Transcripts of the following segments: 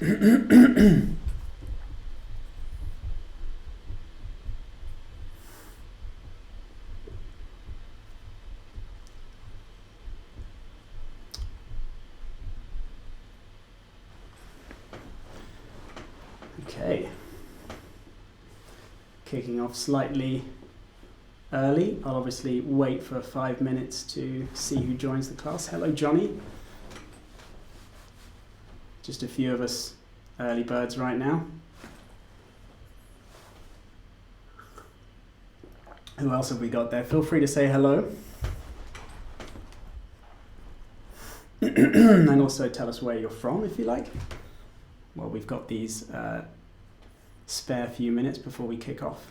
Okay. Kicking off slightly early. I'll obviously wait for 5 minutes to see who joins the class. Hello, Johnny. Just a few of us early birds right now. Who else have we got there? Feel free to say hello. And also tell us where you're from if you like. Well, we've got these spare few minutes before we kick off.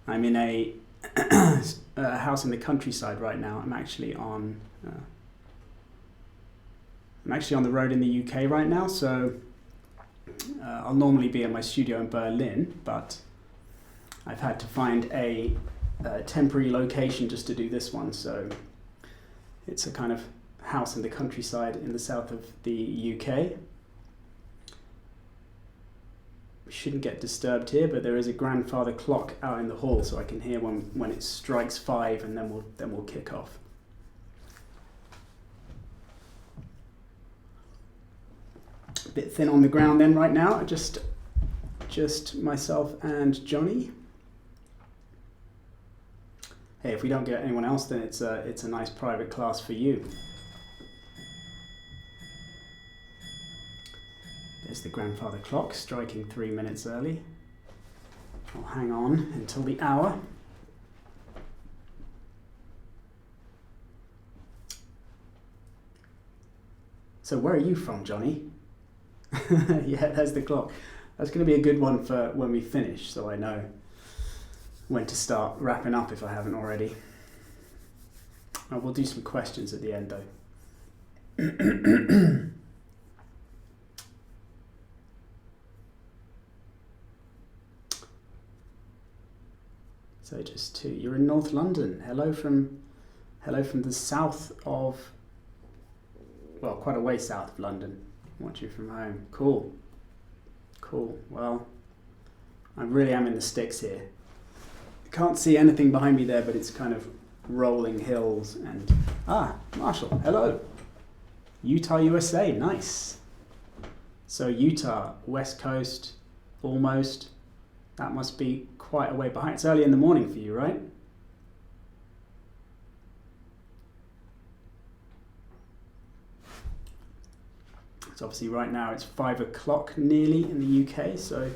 I'm in a house in the countryside right now. I'm actually on the road in the UK right now, so I'll normally be in my studio in Berlin, but I've had to find a temporary location just to do this one. So it's a kind of house in the countryside in the south of the UK. We shouldn't get disturbed here, but there is a grandfather clock out in the hall, so I can hear when it strikes 5, and then we'll kick off. A bit thin on the ground then right now, just myself and Johnny. Hey, if we don't get anyone else, then it's a nice private class for you. There's the grandfather clock striking 3 minutes early. I'll hang on until the hour. So where are you from, Johnny? Yeah, there's the clock. That's going to be a good one for when we finish, so I know when to start wrapping up if I haven't already. We'll do some questions at the end though. So just you're in North London. Hello from the south of, well, quite a way south of London. Watch you from home. Cool. Well, I really am in the sticks here. Can't see anything behind me there, but it's kind of rolling hills and Marshall, hello. Utah, USA, nice. So Utah, West Coast, almost. That must be quite a way behind. It's early in the morning for you, right? So obviously right now it's 5 o'clock nearly in the UK, so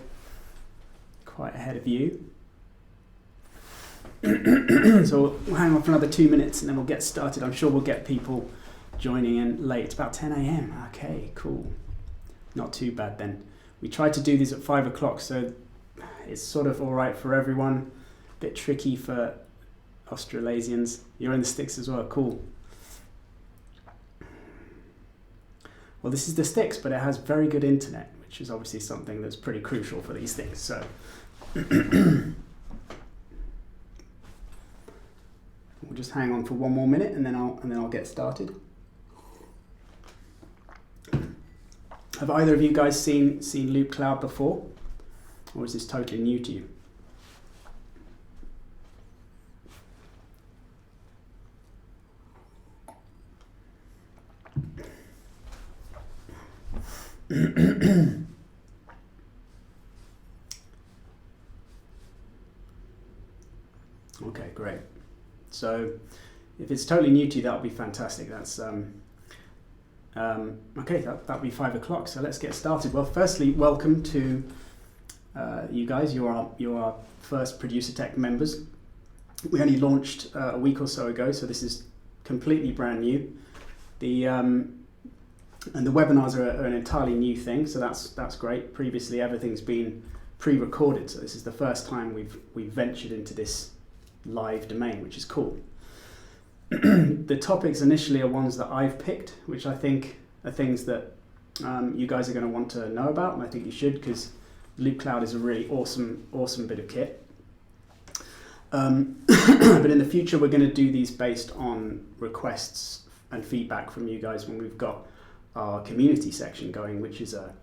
quite ahead of you. So we'll hang on for another 2 minutes and then we'll get started. I'm sure we'll get people joining in late. It's about 10 a.m. Okay, cool. Not too bad then. We tried to do these at 5 o'clock, so it's sort of all right for everyone. A bit tricky for Australasians. You're in the sticks as well, cool. Well, this is the sticks, but it has very good internet, which is obviously something that's pretty crucial for these things. So we'll just hang on for 1 more minute, and then I'll get started. Have either of you guys seen Loopcloud before, or is this totally new to you? Okay, great. So if it's totally new to you, that'll be fantastic. That's okay, that'll be 5 o'clock, so let's get started. Well, firstly, welcome to you guys. You're our first Producertech members. We only launched a week or so ago, so this is completely brand new. And the webinars are an entirely new thing, so that's great. Previously, everything's been pre-recorded, so this is the first time we've ventured into this live domain, which is cool. The topics initially are ones that I've picked, which I think are things that you guys are going to want to know about, and I think you should, because Loopcloud is a really awesome bit of kit. But in the future, we're going to do these based on requests and feedback from you guys when we've got our community section going, which is a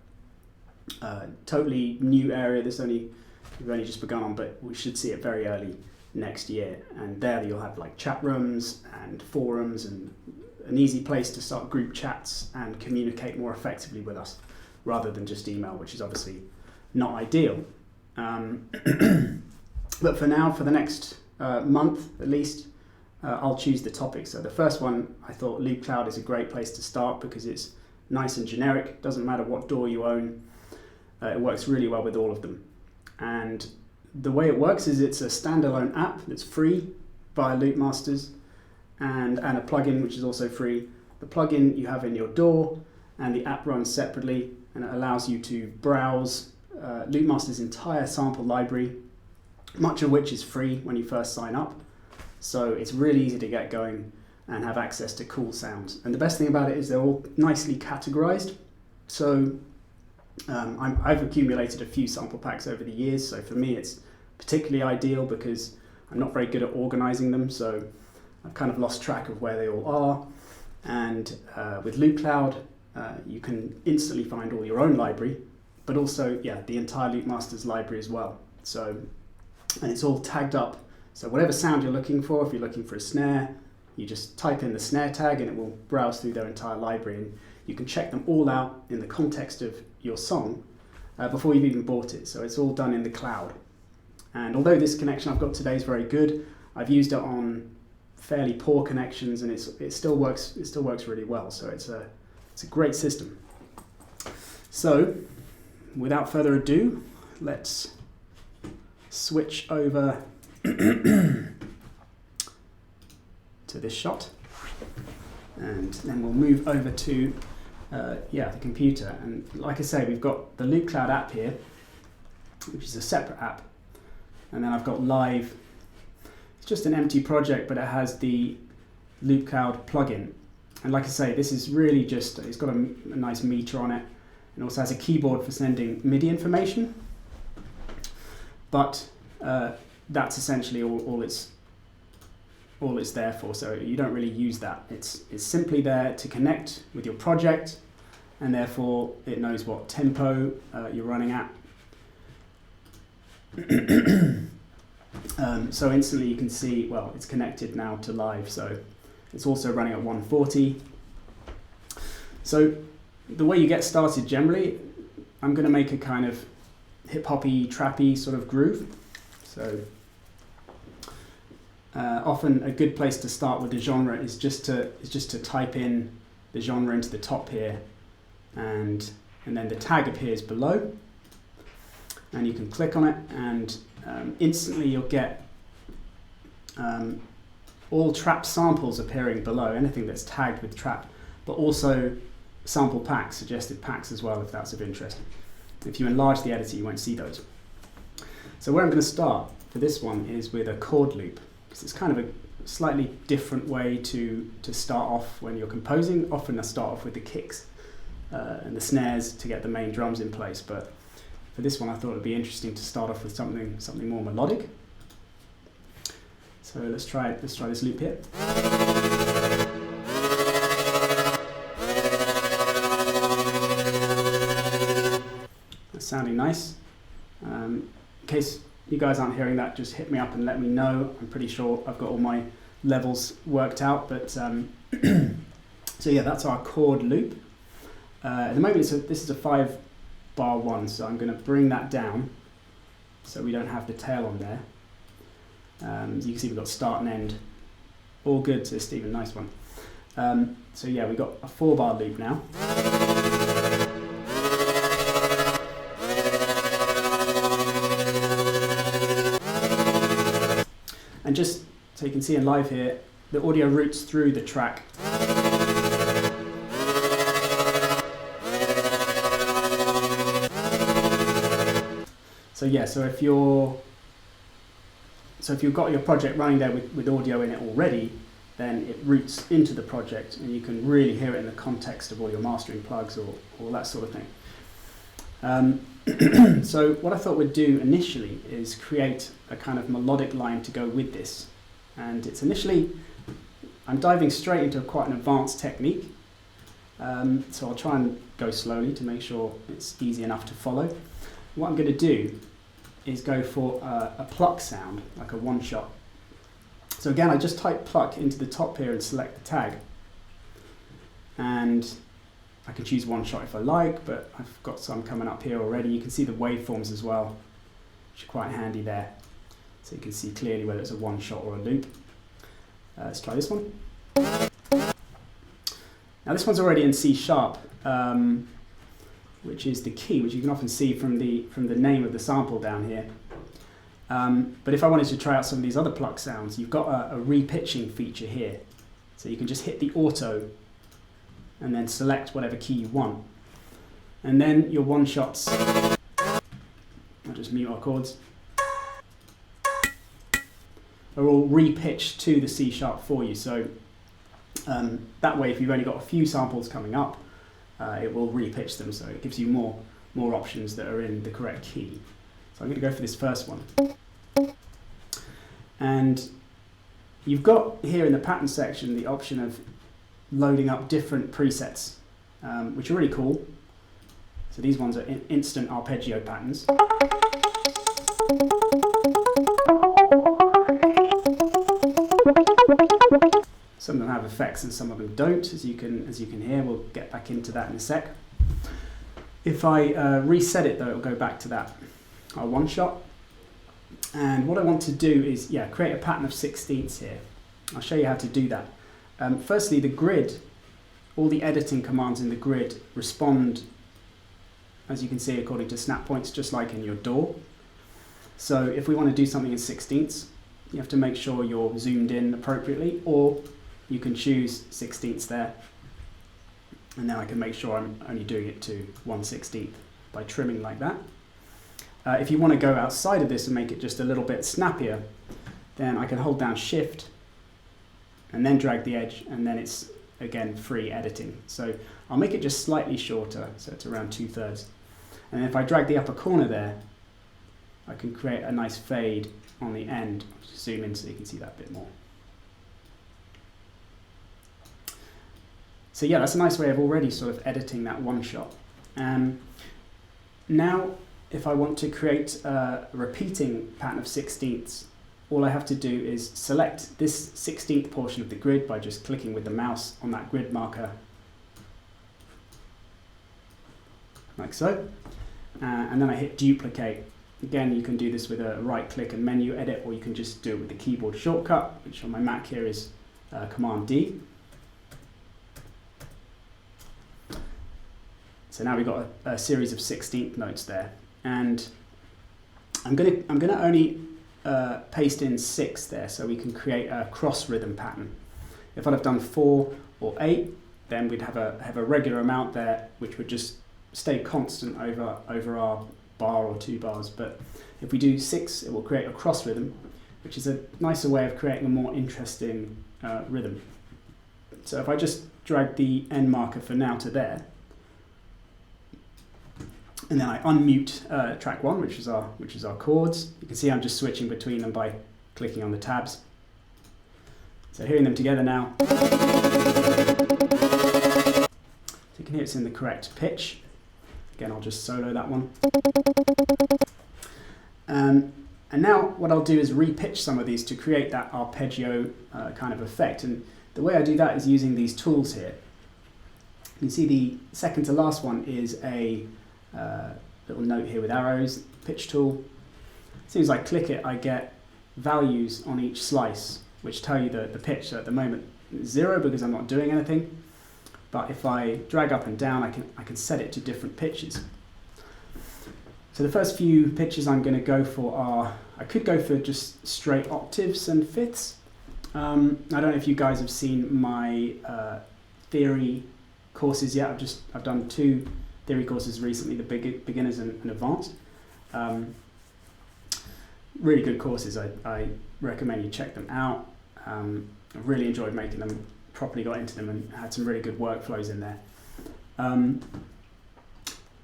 totally new area. We've only just begun on, but we should see it very early next year. And there you'll have like chat rooms and forums and an easy place to start group chats and communicate more effectively with us rather than just email, which is obviously not ideal. But for now, for the next month at least, I'll choose the topic. So the first one, I thought Loopcloud is a great place to start because it's nice and generic. Doesn't matter what DAW you own. It works really well with all of them. And the way it works is it's a standalone app that's free via Loopmasters and a plugin which is also free. The plugin you have in your DAW and the app runs separately, and it allows you to browse Loopmasters' entire sample library, much of which is free when you first sign up. So it's really easy to get going and have access to cool sounds. And the best thing about it is they're all nicely categorized. So I've accumulated a few sample packs over the years, so for me it's particularly ideal because I'm not very good at organizing them, so I've kind of lost track of where they all are. And with Loopcloud, you can instantly find all your own library, but also the entire Loopmasters library as well. So, and it's all tagged up. So whatever sound you're looking for, if you're looking for a snare, you just type in the snare tag and it will browse through their entire library, and you can check them all out in the context of your song before you've even bought it. So it's all done in the cloud. And although this connection I've got today is very good, I've used it on fairly poor connections, and it still works really well. So it's a great system. So without further ado, let's switch over to this shot, and then we'll move over to the computer. And like I say, we've got the Loopcloud app here, which is a separate app, and then I've got Live. It's just an empty project, but it has the Loopcloud plugin. And like I say, this is really just, it's got a nice meter on it, and also has a keyboard for sending MIDI information. But that's essentially all it's there for. So you don't really use that. It's simply there to connect with your project, and therefore it knows what tempo you're running at. So instantly you can see, well, it's connected now to Live, so it's also running at 140. So the way you get started generally, I'm going to make a kind of hip-hoppy, trappy sort of groove. So often a good place to start with the genre is just to type in the genre into the top here, and then the tag appears below, and you can click on it, and instantly you'll get all trap samples appearing below, anything that's tagged with trap, but also sample packs, suggested packs as well, if that's of interest. If you enlarge the editor, you won't see those. So where I'm going to start for this one is with a chord loop, because it's kind of a slightly different way to start off when you're composing. Often I start off with the kicks and the snares to get the main drums in place, but for this one I thought it would be interesting to start off with something more melodic. So let's try this loop here. That's sounding nice. In case you guys aren't hearing that, just hit me up and let me know. I'm pretty sure I've got all my levels worked out, but so yeah, that's our chord loop. At the moment this is a 5-bar one, so I'm going to bring that down so we don't have the tail on there. As you can see, we've got start and end. All good, so Stephen, nice one. So yeah, we've got a 4-bar loop now. And just so you can see in Live here, the audio routes through the track. So yeah, so if you've got your project running there with audio in it already, then it routes into the project, and you can really hear it in the context of all your mastering plugs or all that sort of thing. So what I thought we'd do initially is create a kind of melodic line to go with this. And I'm diving straight into quite an advanced technique. So I'll try and go slowly to make sure it's easy enough to follow. What I'm going to do is go for a pluck sound, like a one-shot. So again, I just type pluck into the top here and select the tag. And I can choose one shot if I like, but I've got some coming up here already. You can see the waveforms as well, which are quite handy there. So you can see clearly whether it's a one shot or a loop. Let's try this one. Now this one's already in C sharp, which is the key, which you can often see from the name of the sample down here. But if I wanted to try out some of these other pluck sounds, you've got a repitching feature here. So you can just hit the auto and then select whatever key you want. And then your one shots, I'll just mute our chords, are all repitched to the C sharp for you. So that way, if you've only got a few samples coming up, it will repitch them, so it gives you more options that are in the correct key. So I'm going to go for this first one. And you've got here in the pattern section the option of loading up different presets, which are really cool. So these ones are instant arpeggio patterns. Some of them have effects and some of them don't, as you can hear. We'll get back into that in a sec. If I reset it though, it'll go back to that one shot. And what I want to do is, create a pattern of 16ths here. I'll show you how to do that. Firstly, the grid, all the editing commands in the grid respond, as you can see, according to snap points, just like in your DAW. So if we want to do something in 16ths, you have to make sure you're zoomed in appropriately, or you can choose 16ths there, and then I can make sure I'm only doing it to 1/16 by trimming like that. If you want to go outside of this and make it just a little bit snappier, then I can hold down Shift and then drag the edge, and then it's again free editing. So I'll make it just slightly shorter, so it's around 2/3. And if I drag the upper corner there, I can create a nice fade on the end. I'll just zoom in so you can see that a bit more. So yeah, that's a nice way of already sort of editing that one shot. Now, if I want to create a repeating pattern of 16ths, all I have to do is select this 16th portion of the grid by just clicking with the mouse on that grid marker, like so. And then I hit duplicate. Again, you can do this with a right click and menu edit, or you can just do it with the keyboard shortcut, which on my Mac here is Command D. So now we've got a series of 16th notes there, and I'm gonna only paste in 6 there, so we can create a cross rhythm pattern. If I'd have done 4 or 8, then we'd have a regular amount there, which would just stay constant over our bar or 2 bars. But if we do 6, it will create a cross rhythm, which is a nicer way of creating a more interesting rhythm. So if I just drag the end marker for now to there, and then I unmute track 1, which is our chords. You can see I'm just switching between them by clicking on the tabs. So hearing them together now, so you can hear it's in the correct pitch. Again, I'll just solo that one. And now what I'll do is repitch some of these to create that arpeggio kind of effect. And the way I do that is using these tools here. You can see the second to last one is a little note here with arrows, pitch tool. As soon as I click it, I get values on each slice, which tell you the pitch. So at the moment, 0 because I'm not doing anything. But if I drag up and down, I can set it to different pitches. So the first few pitches I'm going to go for are, I could go for just straight octaves and fifths. I don't know if you guys have seen my theory courses yet. I've done 2 theory courses recently, the beginners and advanced. Really good courses. I recommend you check them out. I've really enjoyed making them, properly got into them and had some really good workflows in there.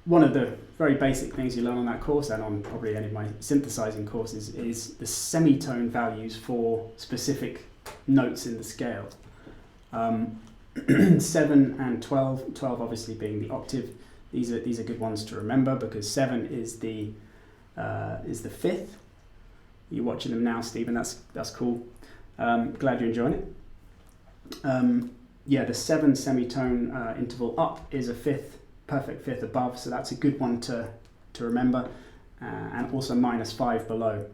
One of the very basic things you learn on that course, and on probably any of my synthesizing courses, is the semitone values for specific notes in the scale. 7 and 12. 12 obviously being the octave. These are good ones to remember because 7 is the fifth. You're watching them now, Stephen. That's cool. Glad you're enjoying it. Yeah, the 7 semitone interval up is a fifth, perfect fifth above, so that's a good one to remember. And also -5 below.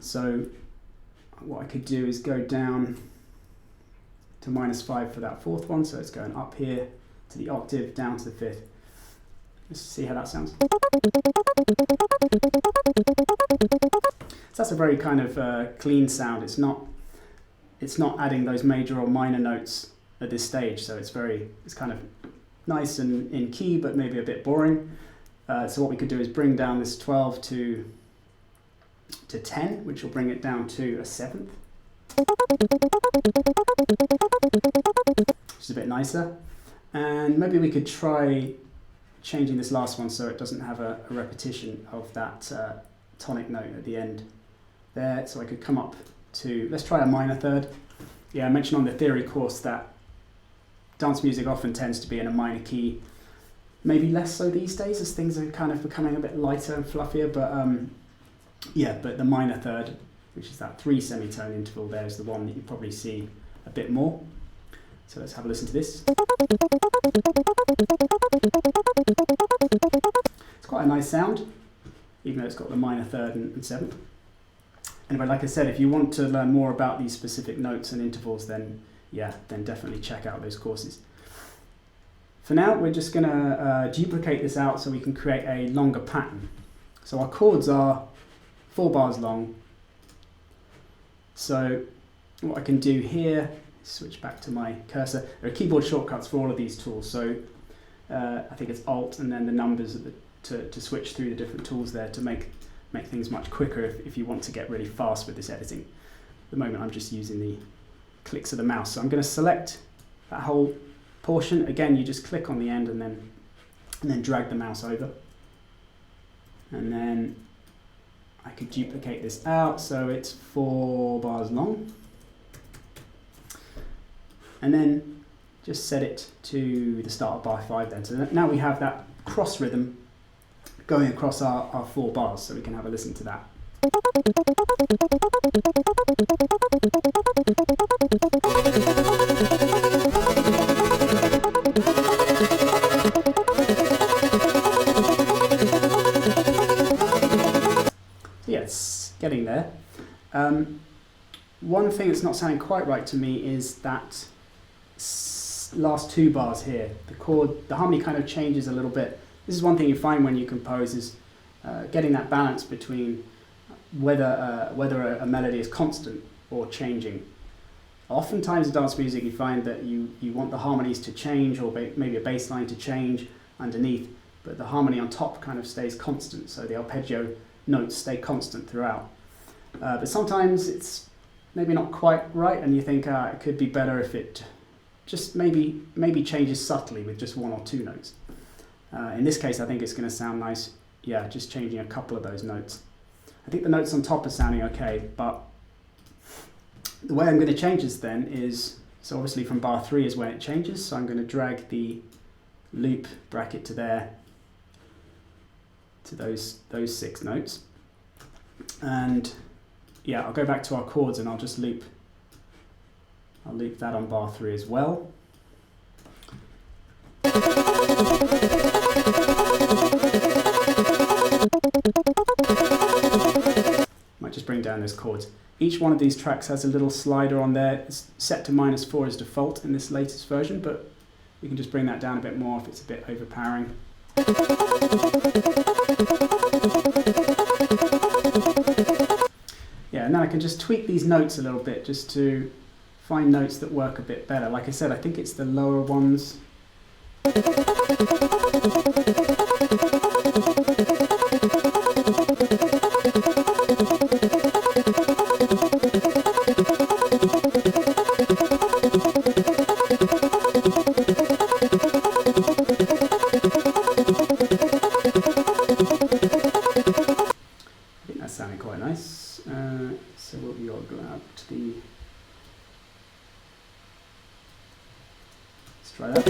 So what I could do is go down to -5 for that fourth one, so it's going up here to the octave, down to the fifth. Let's see how that sounds. So that's a very kind of clean sound. It's not adding those major or minor notes at this stage, so it's kind of nice and in key, but maybe a bit boring. So what we could do is bring down this 12 to 10, which will bring it down to a seventh, which is a bit nicer. And maybe we could try changing this last one so it doesn't have a repetition of that tonic note at the end there. So I could come up to, let's try a minor third. Yeah, I mentioned on the theory course that dance music often tends to be in a minor key. Maybe less so these days as things are kind of becoming a bit lighter and fluffier, but yeah, but the minor third, which is that 3 semitone interval there, is the one that you probably see a bit more. So let's have a listen to this. It's quite a nice sound, even though it's got the minor third and seventh. Anyway, like I said, if you want to learn more about these specific notes and intervals, then yeah, then definitely check out those courses. For now, we're just going to duplicate this out so we can create a longer pattern. So our chords are 4 bars long. So what I can do here, switch back to my cursor. There are keyboard shortcuts for all of these tools. So I think it's Alt and then the numbers to switch through the different tools there to make things much quicker if you want to get really fast with this editing. At the moment, I'm just using the clicks of the mouse. So I'm going to select that whole portion. Again, you just click on the end and then drag the mouse over. And then I could duplicate this out so it's 4 bars long. And then just set it to the start of bar 5 then. So now we have that cross rhythm going across our 4 bars, so we can have a listen to that. Yeah, it's getting there. One thing that's not sounding quite right to me is that last 2 bars here. The harmony kind of changes a little bit. This is one thing you find when you compose is getting that balance between whether a melody is constant or changing. Oftentimes in dance music you find that you want the harmonies to change or maybe a bass line to change underneath, but the harmony on top kind of stays constant, so the arpeggio notes stay constant throughout. But sometimes it's maybe not quite right and you think it could be better if it just maybe changes subtly with just 1 or 2 notes. In this case I think it's going to sound nice, yeah, just changing a couple of those notes. I think the notes on top are sounding okay, but the way I'm going to change this then is, so obviously from bar 3 is when it changes, so I'm going to drag the loop bracket to there, to those 6 notes. And yeah, I'll go back to our chords and I'll loop that on bar 3 as well. Might just bring down those chords. Each one of these tracks has a little slider on there. It's set to -4 as default in this latest version, but we can just bring that down a bit more if it's a bit overpowering. Yeah, and then I can just tweak these notes a little bit just to find notes that work a bit better. Like I said, I think it's the lower ones. try that.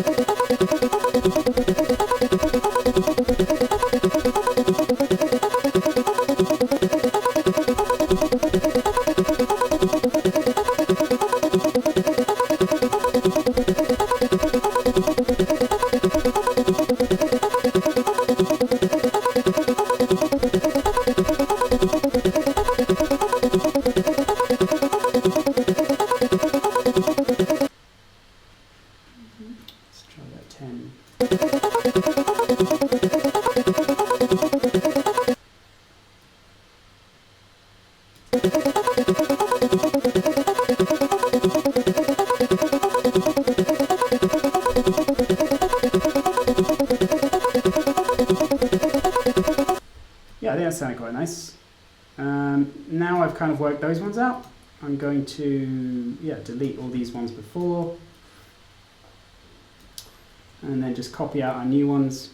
Yeah, I think that sounded quite nice. Now I've kind of worked those ones out, I'm going to delete all these ones before, and then just copy out our new ones.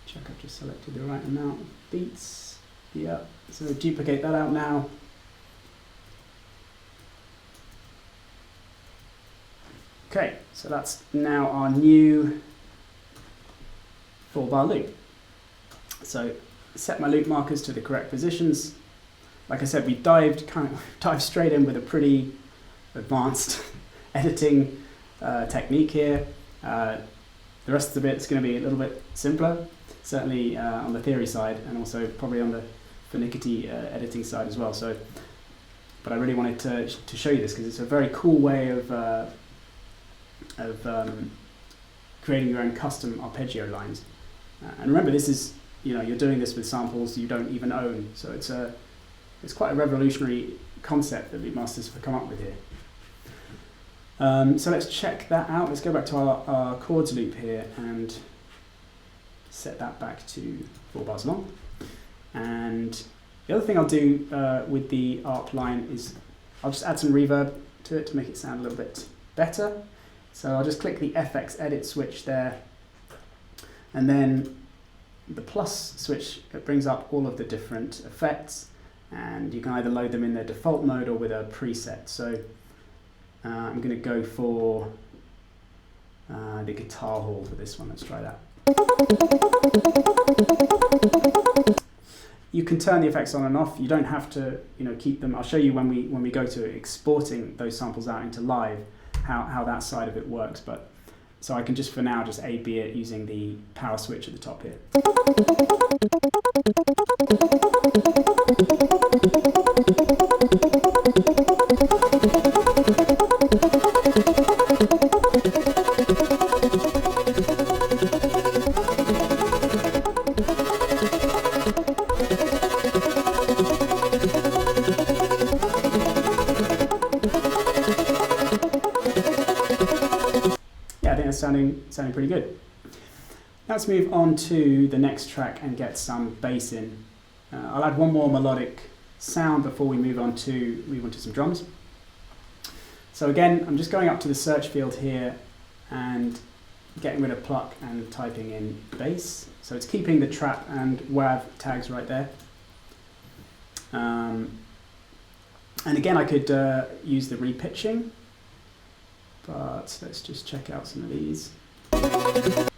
Check I've just selected the right amount of beats. Yeah, so duplicate that out now. Okay, so that's now our new 4-bar loop. So set my loop markers to the correct positions. Like I said, we dived straight in with a pretty advanced editing technique here. The rest of the bit's going to be a little bit simpler, certainly on the theory side, and also probably on the finicky editing side as well. So, but I really wanted to show you this because it's a very cool way of creating your own custom arpeggio lines. And remember, this is, you're doing this with samples you don't even own, so it's quite a revolutionary concept that Loopmasters have come up with here. So let's check that out. Let's go back to our chords loop here and set that back to 4 bars long. And the other thing I'll do with the ARP line is I'll just add some reverb to it to make it sound a little bit better. So I'll just click the FX edit switch there, and then the plus switch, it brings up all of the different effects, and you can either load them in their default mode or with a preset. So I'm going to go for the guitar hall for this one. Let's try that. You can turn the effects on and off. You don't have to, keep them. I'll show you when we go to exporting those samples out into live how that side of it works. But so I can just for now just A/B it using the power switch at the top here. Sounding pretty good. Now let's move on to the next track and get some bass in. I'll add one more melodic sound before we move on to some drums. So again, I'm just going up to the search field here and getting rid of pluck and typing in bass. So it's keeping the trap and WAV tags right there. And again, I could use the repitching, but let's just check out some of these. Let's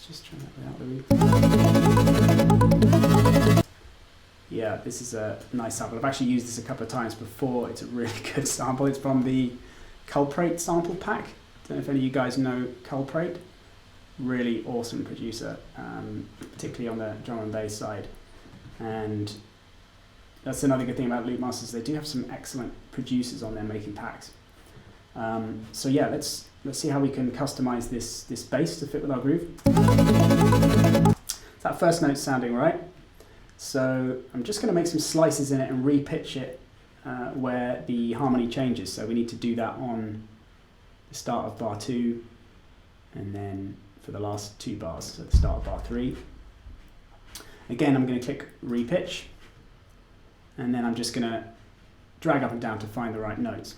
just try that without the reverb. Yeah, this is a nice sample. I've actually used this a couple of times before. It's a really good sample. It's from the Culprate sample pack. Don't know if any of you guys know Culprate. Really awesome producer, particularly on the drum and bass side. And that's another good thing about Loopmasters. They do have some excellent producers on there making packs. So yeah, let's see how we can customize this bass to fit with our groove. That first note's sounding right. So I'm just going to make some slices in it and repitch it where the harmony changes. So we need to do that on the start of bar 2 and then for the last 2 bars, so the start of bar 3. Again, I'm going to click repitch, and then I'm just going to drag up and down to find the right notes.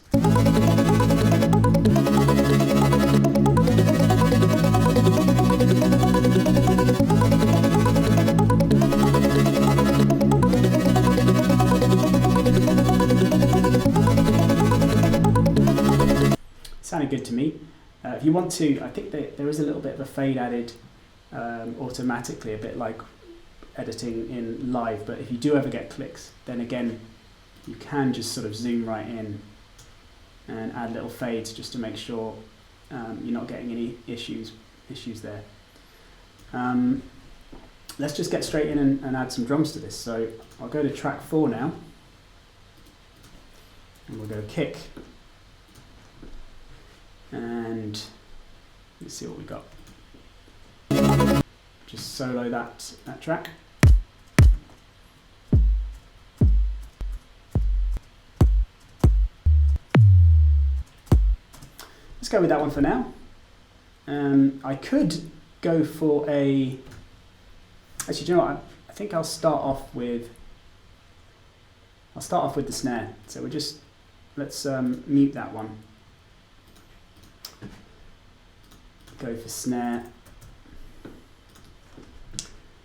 good to me. If you want to, I think there is a little bit of a fade added automatically, a bit like editing in live, but if you do ever get clicks, then again, you can just sort of zoom right in and add little fades just to make sure you're not getting any issues there. Let's just get straight in and add some drums to this. So I'll go to track 4 now, and we'll go kick, and let's see what we got. Just solo that track. Let's go with that one for now. I could go for a... Actually, do you know what? I think I'll start off with the snare. So we'll just... Let's mute that one. Go for snare.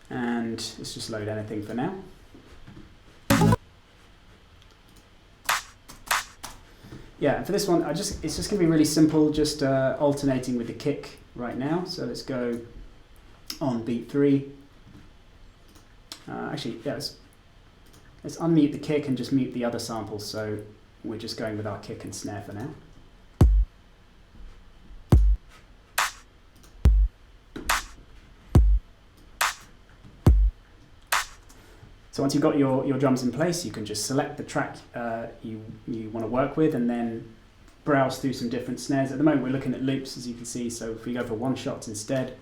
And let's just load anything for now. Yeah, and for this one, it's just going to be really simple, just alternating with the kick right now. So let's go on beat 3. Actually, yeah, let's unmute the kick and just mute the other samples. So we're just going with our kick and snare for now. So once you've got your drums in place, you can just select the track you want to work with and then browse through some different snares. At the moment we're looking at loops, as you can see, so if we go for one-shots instead.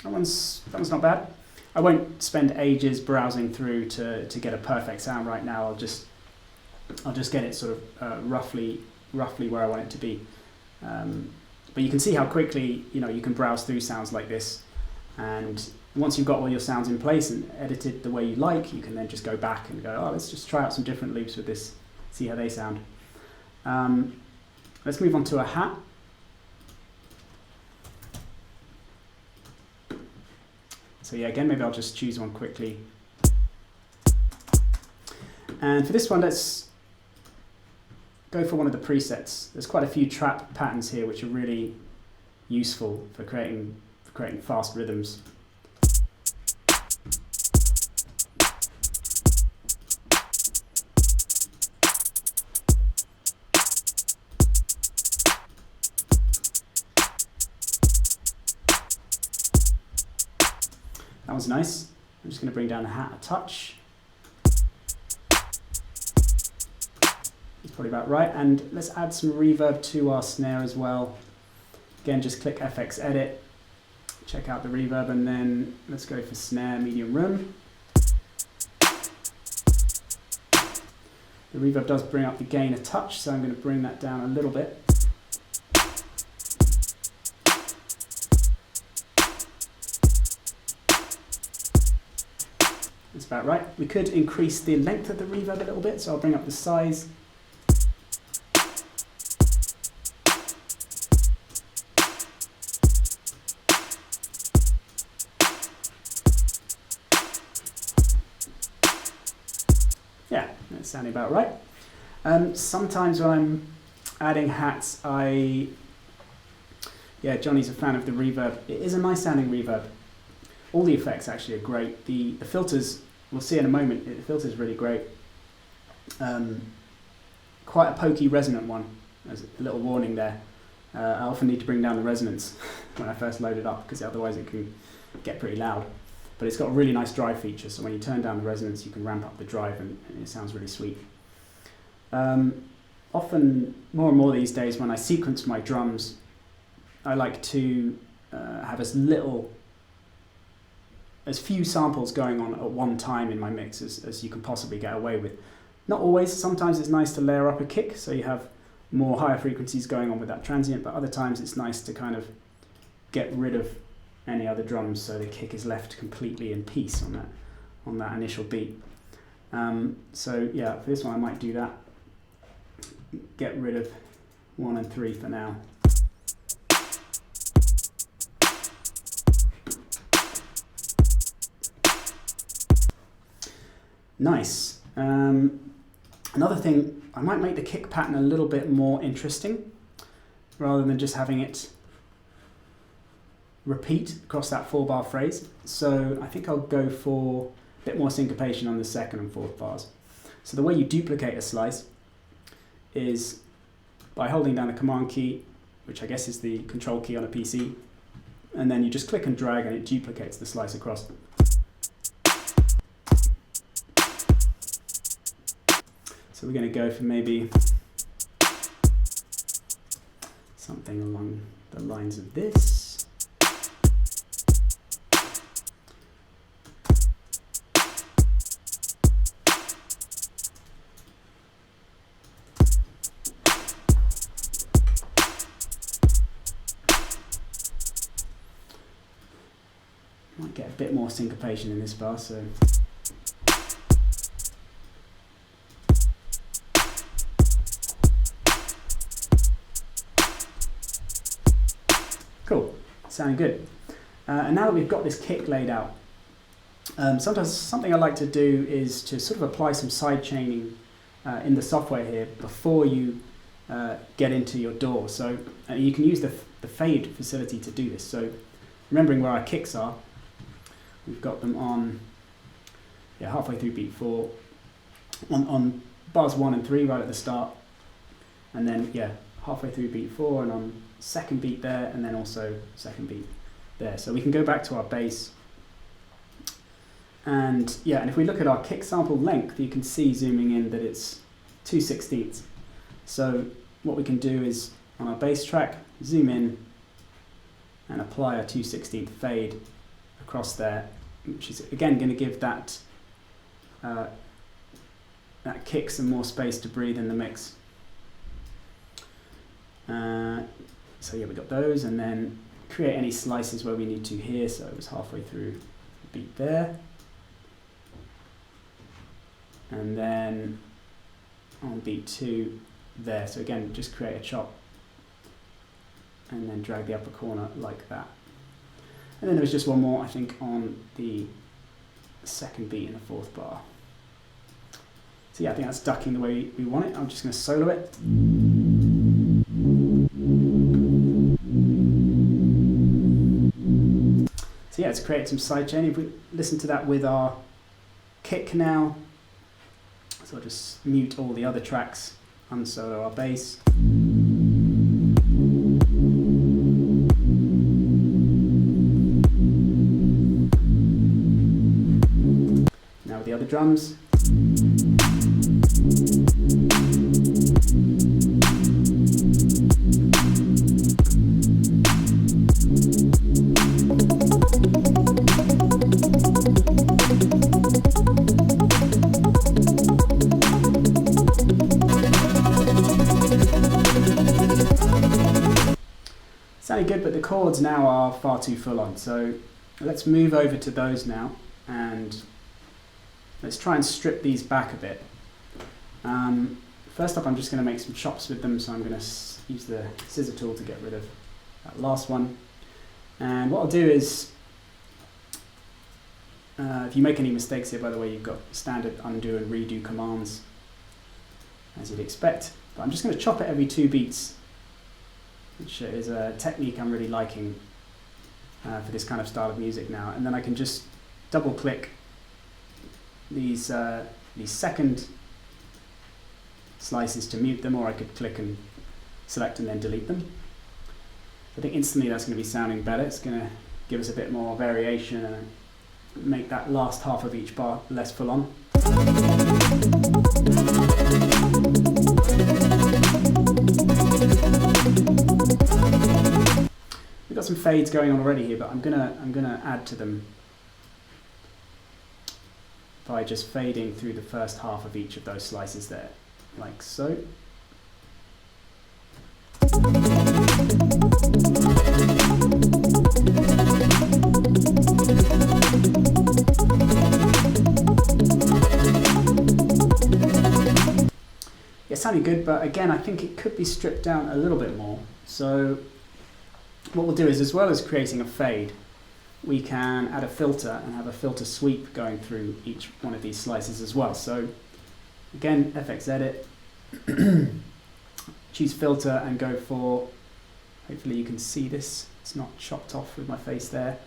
That one's not bad. I won't spend ages browsing through to get a perfect sound right now. I'll just get it sort of roughly where I want it to be. But you can see how quickly you can browse through sounds like this, and once you've got all your sounds in place and edited the way you like, you can then just go back and go, oh, let's just try out some different loops with this, see how they sound. Let's move on to a hat. So yeah, again, maybe I'll just choose one quickly. And for this one, let's go for one of the presets. There's quite a few trap patterns here which are really useful for creating fast rhythms. That was nice. I'm just going to bring down the hat a touch. It's probably about right. And let's add some reverb to our snare as well. Again, just click FX Edit, check out the reverb, and then let's go for snare medium room. The reverb does bring up the gain a touch, so I'm going to bring that down a little bit. That's about right. We could increase the length of the reverb a little bit, so I'll bring up the size. Yeah, that's sounding about right. Sometimes when I'm adding hats, Johnny's a fan of the reverb. It is a nice sounding reverb. All the effects actually are great. The filters, we'll see in a moment, the filter's really great. Quite a pokey resonant one. There's a little warning there. I often need to bring down the resonance when I first load it up, because otherwise it can get pretty loud. But it's got a really nice drive feature, so when you turn down the resonance you can ramp up the drive and it sounds really sweet. Often, more and more these days, when I sequence my drums, I like to have as few samples going on at one time in my mix as you can possibly get away with. Not always. Sometimes it's nice to layer up a kick, so you have more higher frequencies going on with that transient, but other times it's nice to kind of get rid of any other drums so the kick is left completely in peace on that initial beat. So yeah, for this one I might do that. get rid of 1 and 3 for now. Nice. Another thing, I might make the kick pattern a little bit more interesting rather than just having it repeat across that 4-bar phrase. So I think I'll go for a bit more syncopation on the 2nd and 4th bars. So the way you duplicate a slice is by holding down the command key, which I guess is the control key on a PC, and then you just click and drag and it duplicates the slice across. So we're going to go for maybe something along the lines of this. Might get a bit more syncopation in this bar, so. Cool, sounding good. And now that we've got this kick laid out, sometimes something I like to do is to sort of apply some side chaining in the software here before you get into your DAW. So you can use the fade facility to do this. So remembering where our kicks are, we've got them on halfway through beat 4, on bars 1 and 3 right at the start, and then halfway through beat 4 and on 2nd beat there, and then also 2nd beat there. So we can go back to our bass, and and if we look at our kick sample length, you can see zooming in that it's 2/16. So what we can do is on our bass track, zoom in and apply a 2/16 fade across there, which is again going to give that that kick some more space to breathe in the mix. So we got those, and then create any slices where we need to here. So it was halfway through the beat there, and then on beat 2 there. So again, just create a chop and then drag the upper corner like that. And then there was just one more, I think, on the 2nd beat in the 4th bar. So I think that's ducking the way we want it. I'm just going to solo it. So it's created some side chain. If we listen to that with our kick now, so I'll just mute all the other tracks, unsolo our bass. Now with the other drums. Sounding good, but the chords now are far too full on. So let's move over to those now, and let's try and strip these back a bit. First up, I'm just going to make some chops with them, so I'm going to use the scissor tool to get rid of that last one. And what I'll do is, if you make any mistakes here, by the way, you've got standard undo and redo commands, as you'd expect. But I'm just going to chop it every 2 beats, which is a technique I'm really liking for this kind of style of music now. And then I can just double click these 2nd slices to mute them, or I could click and select and then delete them. I think instantly that's going to be sounding better. It's going to give us a bit more variation and make that last half of each bar less full on. We've got some fades going on already here, but I'm gonna add to them by just fading through the first half of each of those slices there, like so. sounding good, but again, I think it could be stripped down a little bit more. So what we'll do is, as well as creating a fade, we can add a filter and have a filter sweep going through each one of these slices as well. So again, FX Edit, choose filter and go for, hopefully you can see this, it's not chopped off with my face there.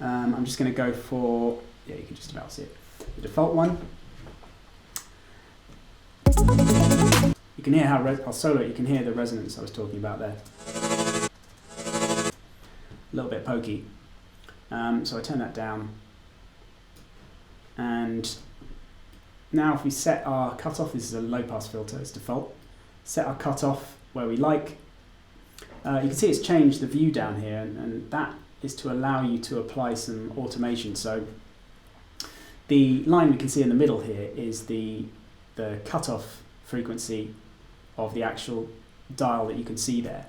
I'm just going to go for, yeah, you can just about see it, the default one. You can hear how I'll solo it, you can hear the resonance I was talking about there. A little bit pokey. So I turn that down. And now if we set our cutoff, this is a low pass filter, it's default. Set our cutoff where we like. You can see it's changed the view down here, and that is to allow you to apply some automation. So the line we can see in the middle here is the cutoff frequency of the actual dial that you can see there.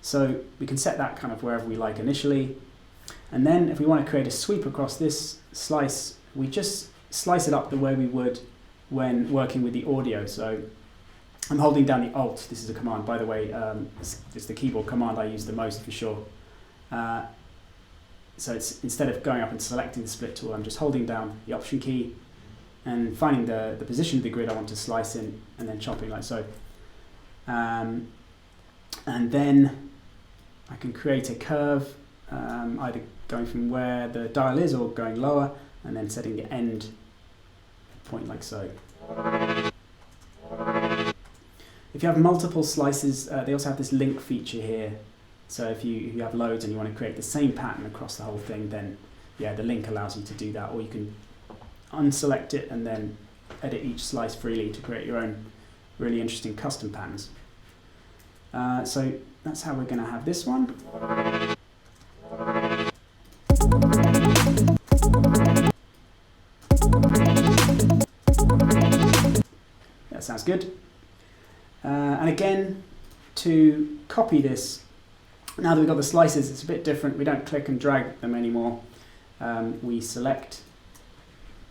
So we can set that kind of wherever we like initially. And then if we want to create a sweep across this slice, we just slice it up the way we would when working with the audio. So I'm holding down the Alt. This is a command, by the way. It's the keyboard command I use the most for sure. So it's, instead of going up and selecting the split tool, I'm just holding down the Option key and finding the position of the grid I want to slice in, and then chopping like so. And then I can create a curve, either going from where the dial is or going lower, and then setting the end point like so. If you have multiple slices, they also have this link feature here. So if you have loads and you want to create the same pattern across the whole thing, then yeah, the link allows you to do that. Or you can unselect it and then edit each slice freely to create your own really interesting custom patterns. So that's how we're going to have this one. That sounds good. And again, to copy this, now that we've got the slices, it's a bit different. We don't click and drag them anymore. We select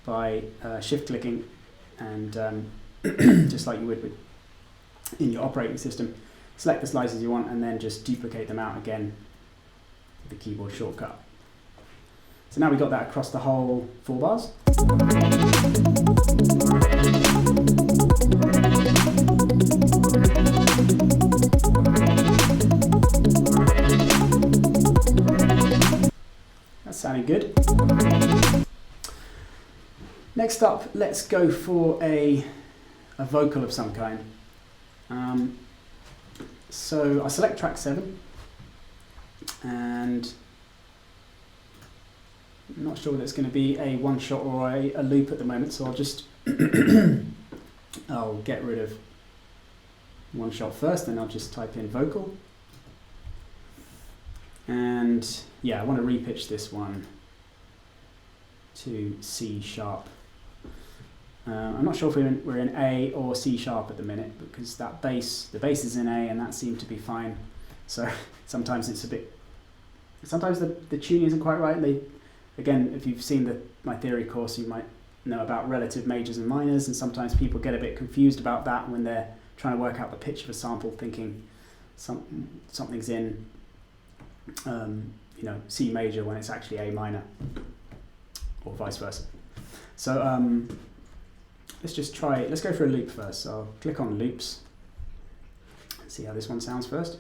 by shift clicking, and just like you would in your operating system, select the slices you want and then just duplicate them out again with the keyboard shortcut. So now we've got that across the whole 4 bars. That's sounding good. Next up, let's go for a vocal of some kind. So I select track 7, and I'm not sure whether it's going to be a one shot or a loop at the moment, so I'll just I'll get rid of one shot first, then I'll just type in vocal. And yeah, I want to repitch this one to C sharp. I'm not sure if we're in A or C sharp at the minute, because the bass is in A and that seemed to be fine. So sometimes it's a bit, sometimes the tuning isn't quite right. Again, if you've seen my theory course, you might know about relative majors and minors, and sometimes people get a bit confused about that when they're trying to work out the pitch of a sample, thinking something's in C major when it's actually A minor, or vice versa. So let's go for a loop first. So I'll click on loops, see how this one sounds first.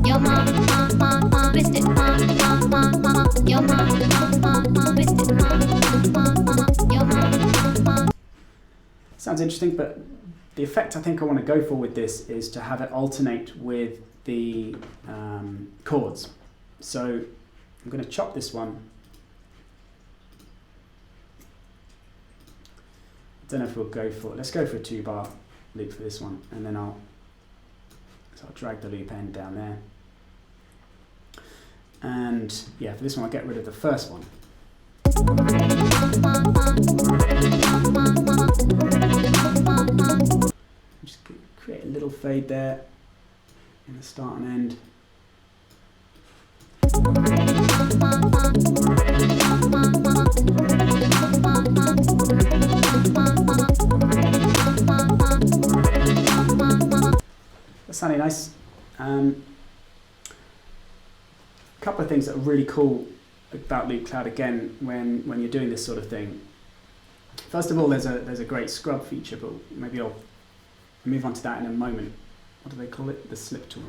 Your mom missed it. Your mom missed it. Your mom. Sounds interesting, but the effect I think I want to go for with this is to have it alternate with the chords. So I'm going to chop this one. I don't know if we'll go for, let's go for a 2-bar loop for this one, and then I'll drag the loop end down there. And yeah, for this one I'll get rid of the first one. Just create a little fade there in the start and end. sounding nice. A couple of things that are really cool about Loopcloud again when you're doing this sort of thing. First of all, there's a great scrub feature, but maybe I'll move on to that in a moment. What do they call it? The slip tool.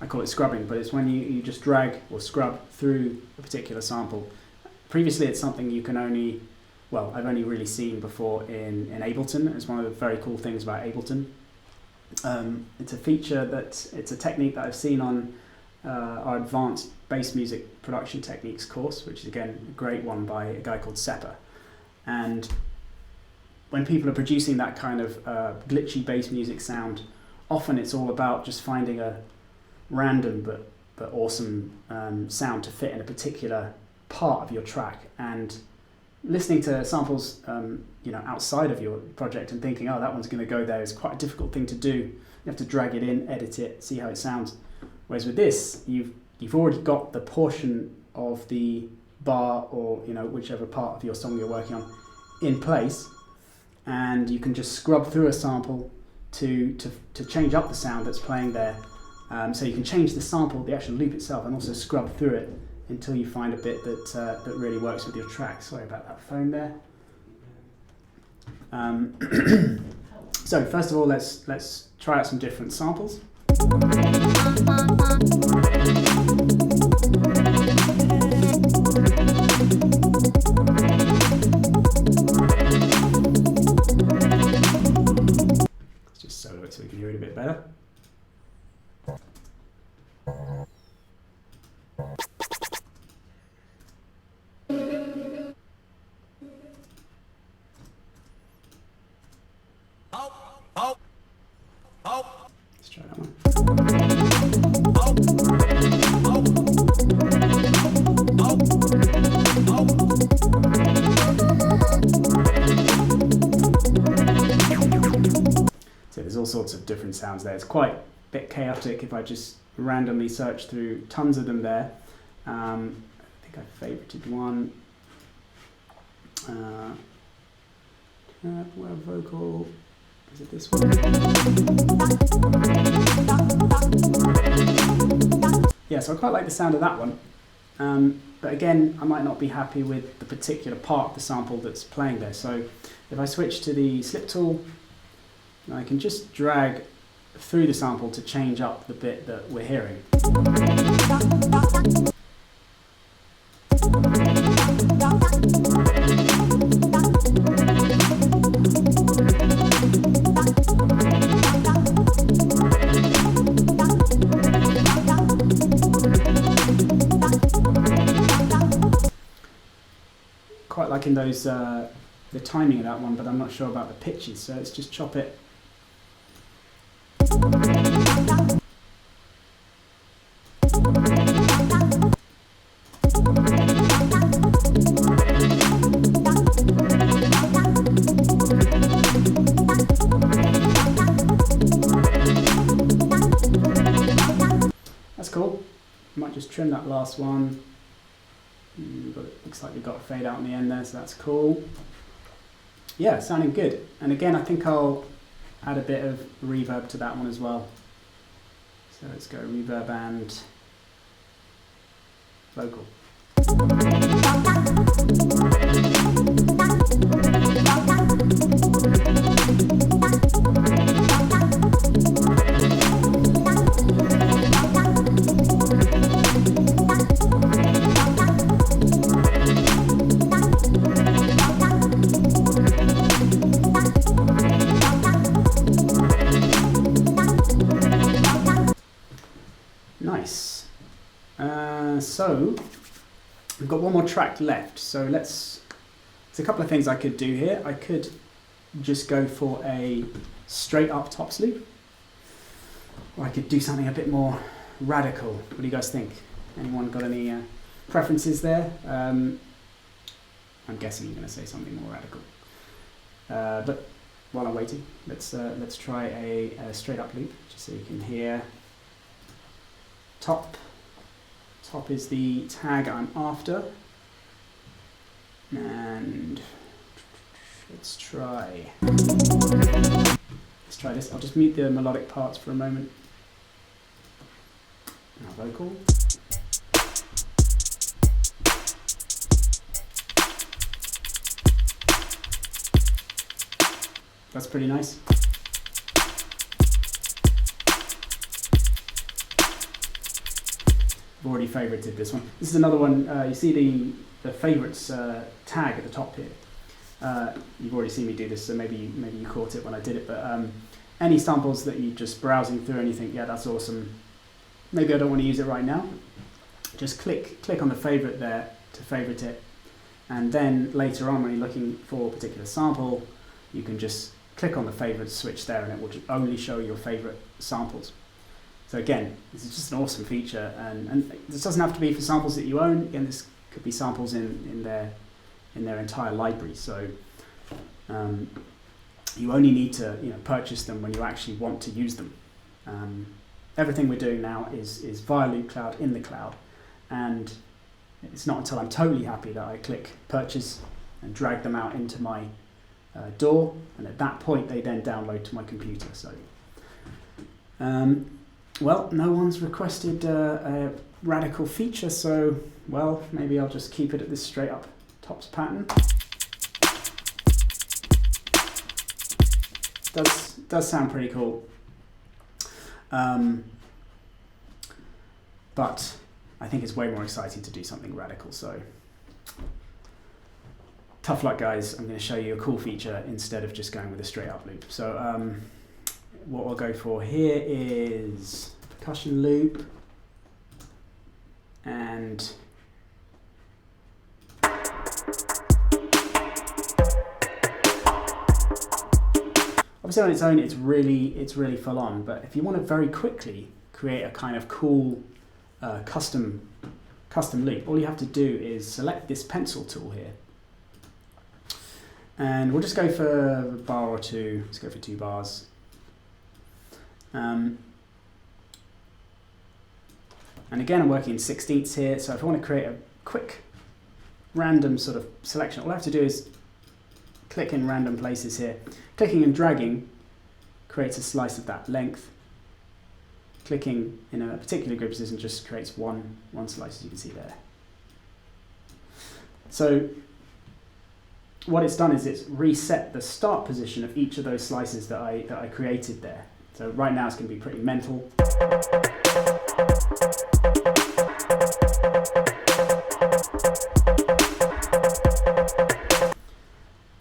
I call it scrubbing, but it's when you just drag or scrub through a particular sample. Previously, it's something you can only, well, I've only really seen before in Ableton. It's one of the very cool things about Ableton. It's a feature it's a technique that I've seen on our advanced bass music production techniques course, which is again a great one by a guy called Seppa. And when people are producing that kind of glitchy bass music sound, often it's all about just finding a random but awesome sound to fit in a particular part of your track, and listening to samples outside of your project and thinking, oh, that one's going to go there, is quite a difficult thing to do. You have to drag it in, edit it, see how it sounds. Whereas with this, you've already got the portion of the bar or whichever part of your song you're working on in place, and you can just scrub through a sample to change up the sound that's playing there. So you can change the sample, the actual loop itself, and also scrub through it until you find a bit that really works with your track. Sorry about that phone there. So first of all, let's try out some different samples. Let's just solo it so we can hear it a bit better. Let's try that one. So there's all sorts of different sounds there. It's quite a bit chaotic if I just randomly search through tons of them there. I think I favorited one. Where vocal. Is it this one? Yeah, so I quite like the sound of that one. But again, I might not be happy with the particular part of the sample that's playing there. So if I switch to the slip tool, I can just drag through the sample to change up the bit that we're hearing. Quite liking those the timing of that one, but I'm not sure about the pitches, so let's just chop it. That's cool. I might just trim that last one. But it looks like we've got a fade out in the end there, so that's cool. Yeah, sounding good. And again, I think I'll add a bit of reverb to that one as well. So let's go reverb and vocal. Nice. So we've got one more track left. So there's a couple of things I could do here. I could just go for a straight up tops loop, or I could do something a bit more radical. What do you guys think? Anyone got any preferences there? I'm guessing you're going to say something more radical. But while I'm waiting, let's try a straight up loop, just so you can hear. Top is the tag I'm after, and let's try this. I'll just mute the melodic parts for a moment. vocal. That's pretty nice. I've already favorited this one. This is another one. You see the favorites tag at the top here. You've already seen me do this, so maybe you caught it when I did it. But any samples that you're just browsing through and you think, yeah, that's awesome. Maybe I don't want to use it right now. Just click on the favorite there to favorite it, and then later on when you're looking for a particular sample, you can just click on the favorite switch there, and it will just only show your favorite samples. So again, this is just an awesome feature, and this doesn't have to be for samples that you own. Again, this could be samples in their entire library. So you only need to purchase them when you actually want to use them. Everything we're doing now is via Loopcloud in the cloud, and it's not until I'm totally happy that I click purchase and drag them out into my DAW, and at that point they then download to my computer. So well, no one's requested a radical feature, so well, maybe I'll just keep it at this straight up tops pattern. Does sound pretty cool, but I think it's way more exciting to do something radical. So tough luck, guys. I'm going to show you a cool feature instead of just going with a straight up loop. So what we'll go for here is percussion loop, and obviously on its own it's really full on, but if you want to very quickly create a kind of cool custom loop, all you have to do is select this pencil tool here, and we'll just go for a bar or two. Let's go for 2 bars. And again, I'm working in 16ths here, so if I want to create a quick random sort of selection, all I have to do is click in random places here. Clicking and dragging creates a slice of that length. Clicking in a particular grid position just creates one slice, as you can see there. So what it's done is it's reset the start position of each of those slices that I created there. So right now it's going to be pretty mental.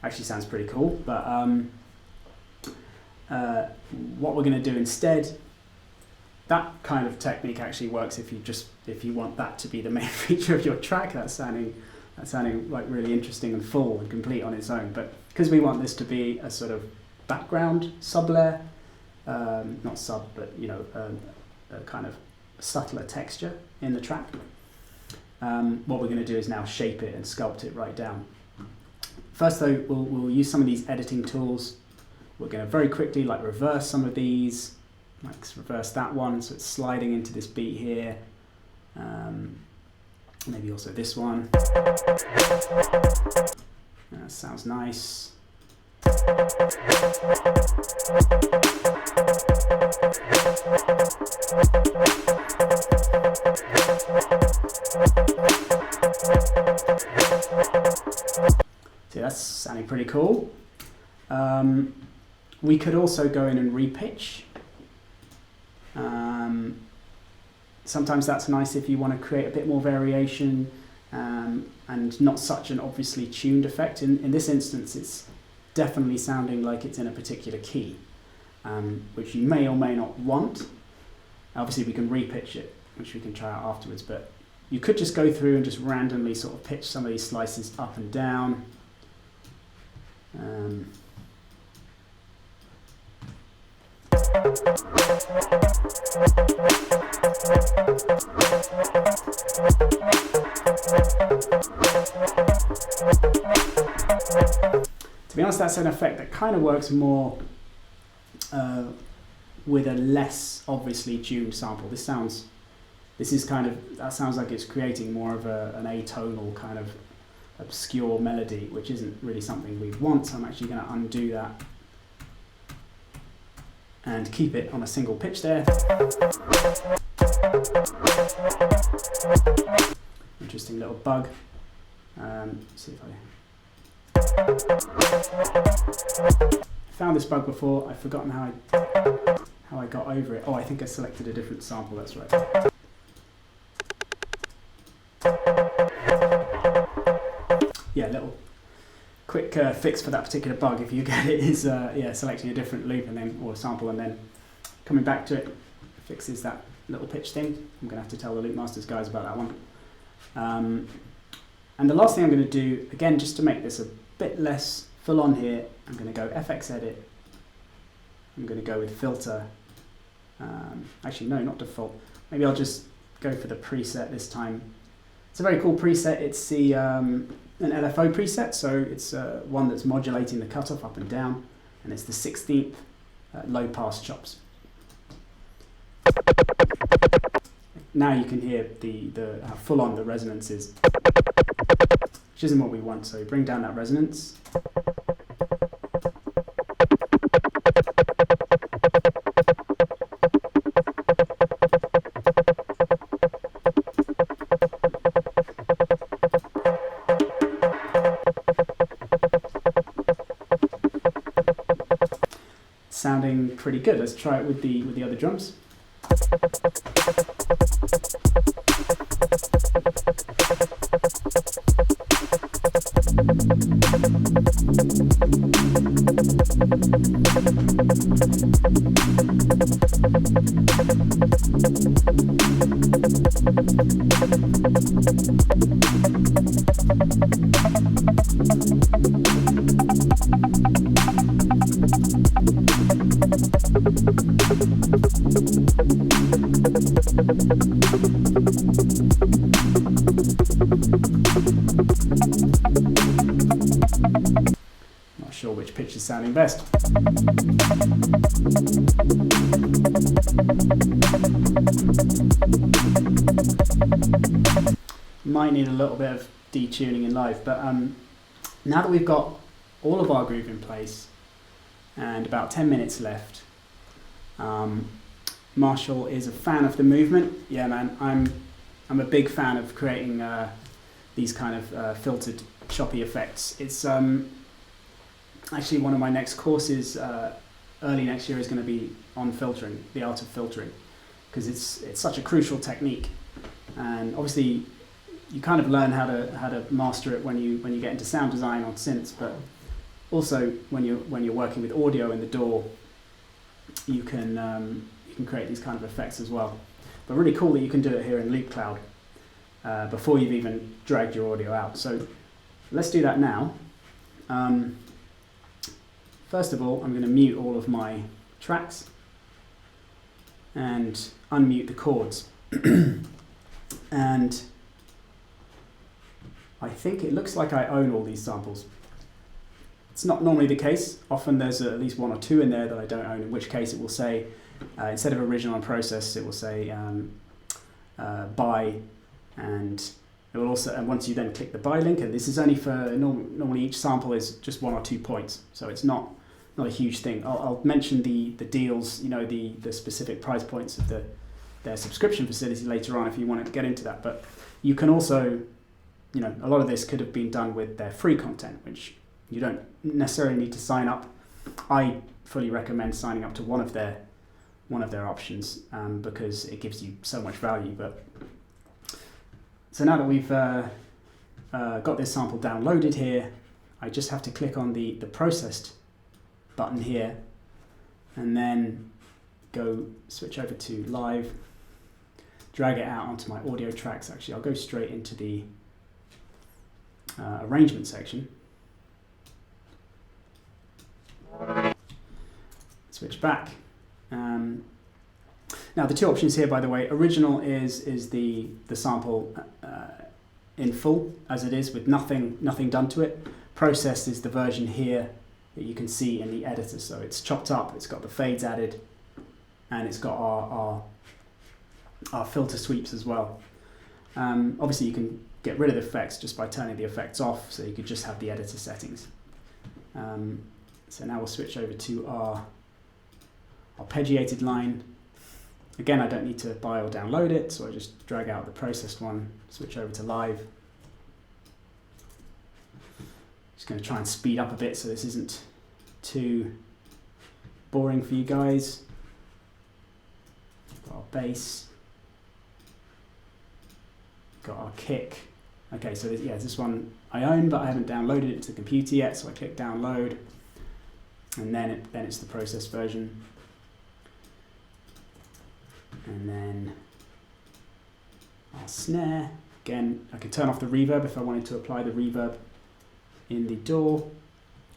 Actually sounds pretty cool, but what we're going to do instead, that kind of technique actually works if you want that to be the main feature of your track. That's sounding like really interesting and full and complete on its own. But because we want this to be a sort of background sub-layer, not sub, but a kind of subtler texture in the track, what we're going to do is now shape it and sculpt it right down. First though, we'll use some of these editing tools. We're going to very quickly reverse some of these, like reverse that one so it's sliding into this beat here. Maybe also this one. That sounds nice. See, that's sounding pretty cool. We could also go in and repitch. Sometimes that's nice if you want to create a bit more variation and not such an obviously tuned effect. In this instance, it's definitely sounding like it's in a particular key, which you may or may not want. Obviously, we can repitch it, which we can try out afterwards, but you could just go through and just randomly sort of pitch some of these slices up and down. To be honest, that's an effect that kind of works more with a less obviously tuned sample. That sounds like it's creating more of an atonal kind of obscure melody, which isn't really something we'd want. So I'm actually going to undo that and keep it on a single pitch there. Interesting little bug. See if I found this bug before. I've forgotten how I got over it. Oh, I think I selected a different sample. That's right. Yeah, little quick fix for that particular bug, if you get it, is yeah, selecting a different loop and then or sample and then coming back to it fixes that little pitch thing. I'm going to have to tell the Loop Masters guys about that one. And the last thing I'm going to do, again, just to make this a bit less full on here, I'm going to go FX Edit. I'm going to go with Filter. Actually, no, not default. Maybe I'll just go for the preset this time. It's a very cool preset. It's the an LFO preset, so it's one that's modulating the cutoff up and down, and it's the 16th low pass chops. Now you can hear how full on the resonance is, which isn't what we want. So bring down that resonance. Sounding pretty good. Let's try it with the other drums. Not sure which pitch is sounding best. Might need a little bit of detuning in live, but now that we've got all of our groove in place and about 10 minutes left, Marshall is a fan of the movement. Yeah, man, I'm a big fan of creating these kind of filtered, choppy effects. It's actually one of my next courses early next year is going to be on filtering, the art of filtering, because it's such a crucial technique, and obviously you kind of learn how to master it when you get into sound design on synths, but also when you're working with audio in the DAW, you can create these kind of effects as well. But really cool that you can do it here in Loopcloud before you've even dragged your audio out. So let's do that now. First of all, I'm going to mute all of my tracks and unmute the chords. And I think it looks like I own all these samples. It's not normally the case. Often there's at least one or two in there that I don't own, in which case it will say, instead of original and processed, it will say buy, and it will also, and once you then click the buy link, and this is only for, normally each sample is just 1 or 2 points, so it's not a huge thing. I'll mention the deals, the specific price points of their subscription facility later on if you want to get into that, but you can also, a lot of this could have been done with their free content, which you don't necessarily need to sign up. I fully recommend signing up to one of their options because it gives you so much value. But so now that we've got this sample downloaded here, I just have to click on the processed button here, and then go switch over to live, drag it out onto my audio tracks. Actually, I'll go straight into the arrangement section. Switch back. Now the two options here, by the way, original is the sample in full as it is with nothing done to it. Processed is the version here that you can see in the editor. So it's chopped up, it's got the fades added, and it's got our filter sweeps as well. Obviously you can get rid of the effects just by turning the effects off, so you could just have the editor settings. So now we'll switch over to our arpeggiated line. Again, I don't need to buy or download it, so I just drag out the processed one, switch over to live. Just going to try and speed up a bit so this isn't too boring for you guys. Got our bass, got our kick. Okay, so this one I own, but I haven't downloaded it to the computer yet, so I click download, and then it's the processed version. And then our snare. Again, I can turn off the reverb if I wanted to apply the reverb in the DAW.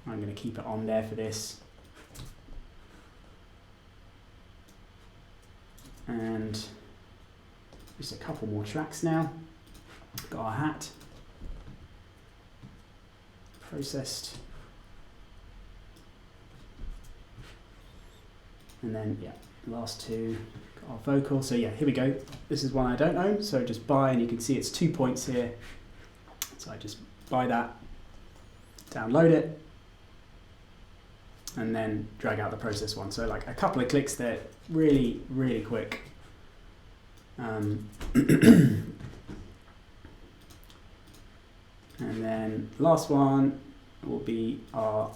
I'm going to keep it on there for this. And just a couple more tracks now. Got our hat. Processed. And then, last two. Our vocal. So here we go. This is one I don't own, so just buy, and you can see it's 2 points here. So I just buy that, download it, and then drag out the process one. So like a couple of clicks there, really, really quick. And then last one will be our